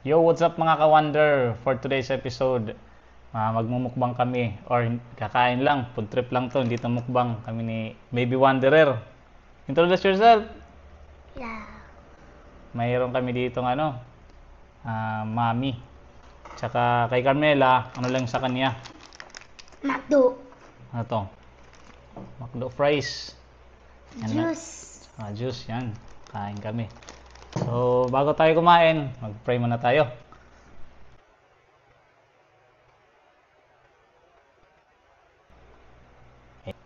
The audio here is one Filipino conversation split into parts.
Yo, what's up mga ka-wonder? For today's episode, magmumukbang kami or kakain lang, food trip lang to, hindi to mukbang. Kami ni Baby Wanderer. Introduce yourself. Yeah. Mayroon kami dito mami. Tsaka kay Carmela, ano lang sa kanya? McDo. Ano to? McDo fries. Yan lang. Juice. Juice, yan. Kain kami. So, bago tayo kumain, mag-pray muna tayo.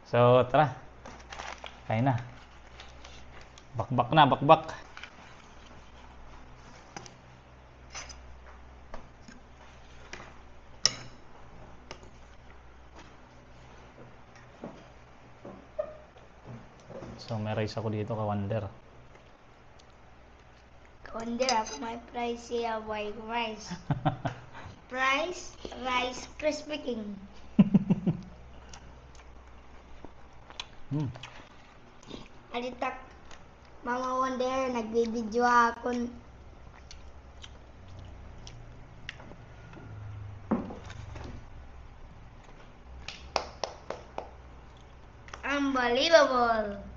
So, tara. Kain na. Bakbak na, bakbak. So, may rice ako dito, ka-wonder. Wonder ako may price siya white rice. Rice Krispy King. Alitak, Mama Wonder, nagbibidyo ako. Unbelievable.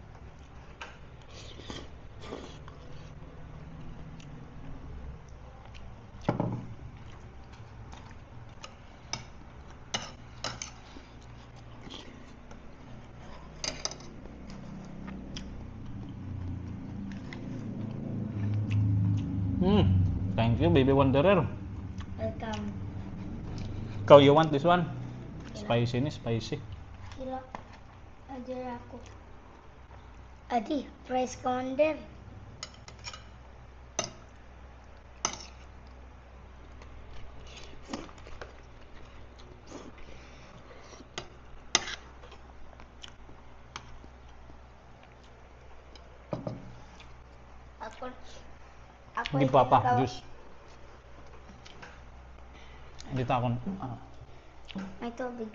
Thank you, Baby Wanderer. Welcome. Ikaw, you want this one? Spicy ni, spicy. Kilo. Ajar ako. Adi, price ka Wonder. Ako Hindi pa pa, juice. Dito ako. May tubig.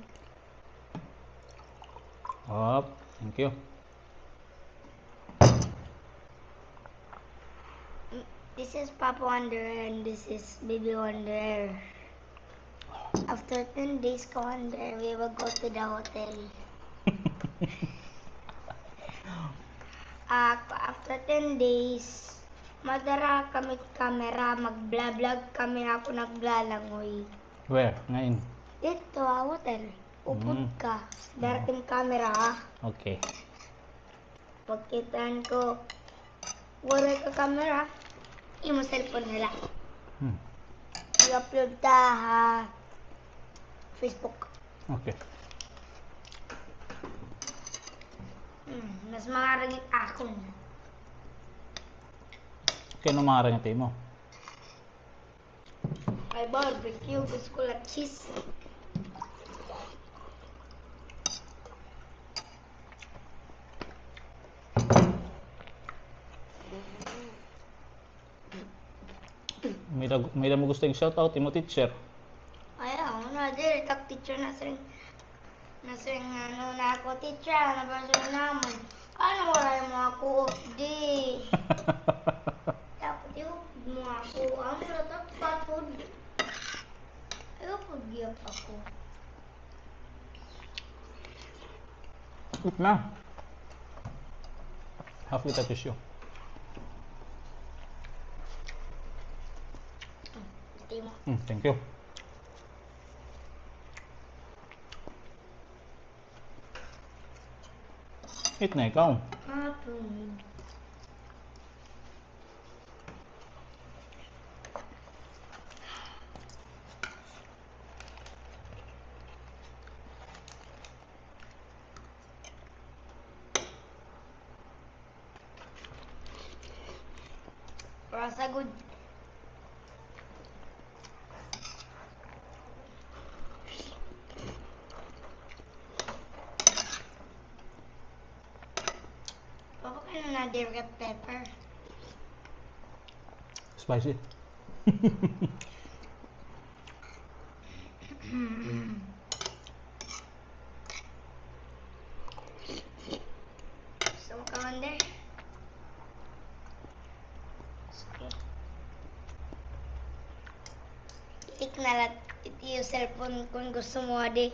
Thank you. This is Papa Wonder and this is Baby Wonder. After 10 days ka Wonder, we will go to the hotel. After 10 days, madara kami camera, mag-vlog kami ako naglalangoy. Where? Ngayon? Dito, hotel. Upod ka. Darating camera, ha? Okay. Pagkitaan ko, wala ka camera, imo cellphone nila. I-upload ta, ha? Facebook. Okay. Mas makaragit ako. Kaya nung mga rangati mo? Ay, barbecue. Gusto ko lang cheese. May mo gusto yung shoutout, imo teacher. Ayaw, dir, tak teacher na sering ano na ako teacher, nabasa naman. Ano wala yung mga kuot, di. Dapat yung mga kuot, ang natak patod. Ayaw pag-giyak ako. Eat na. Half kita tissue. Ito mo. Thank you. Eat na ikaw. Hapon. Rasa good. Papa ka na dir red pepper. Spicy. Gusto mo ka Wonder? Sige. stick na lang. Ito yung cellphone kung gusto mo, adi.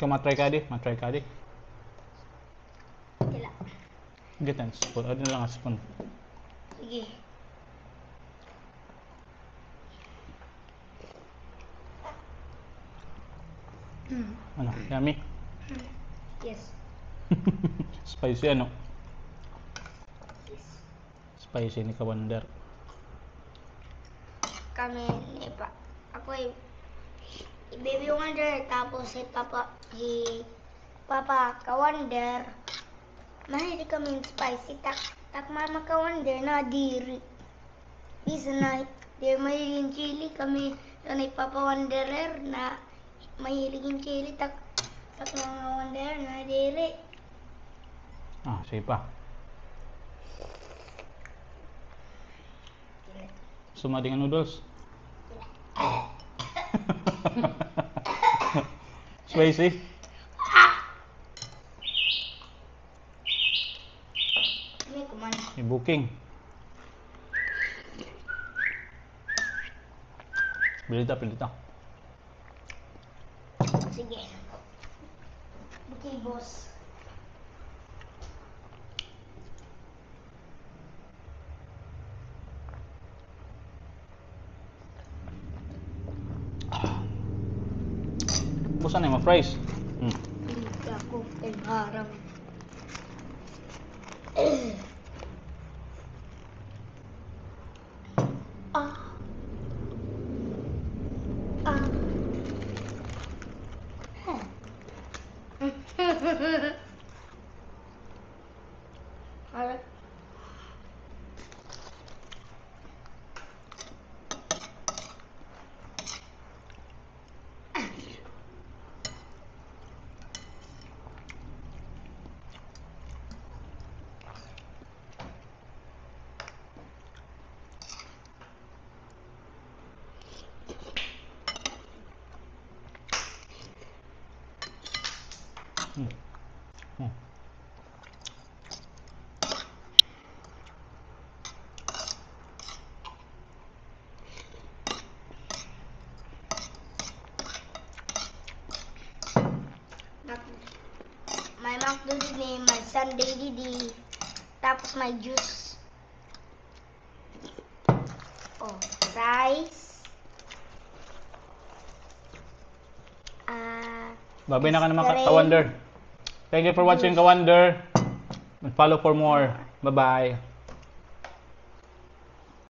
Kung matry ka di, matry ka di. Tila. Get ang spoon. Ano lang ang spoon. Sige. Ano, yummy? Yes. Spicy ano? Yes. Spicy ni Kawander. Kami ni pa. Ako Baby Wonder, tapos si Papa Kawander. Mahilig kami ng spicy. Tak Mama Kawander na diri. Bisa na, di mahilig yung chili kami. Doon ay Papa Wanderer na mahilig yung chili. Tak Mama Wanderer na diri. Ah, sige pa. Sumading ang noodles. Spicy. May kuman. May booking. Pilita, pilita. Sige. Okay, boss. Busan na yung fries. Hindi ako kay harang. Ah. Ah. Alright. May McDo din, may Sunday din, tapos may juice. Oh, rice. Babay na ka naman Strain. Kawander. Thank you for watching Kawander. And follow for more. Bye-bye.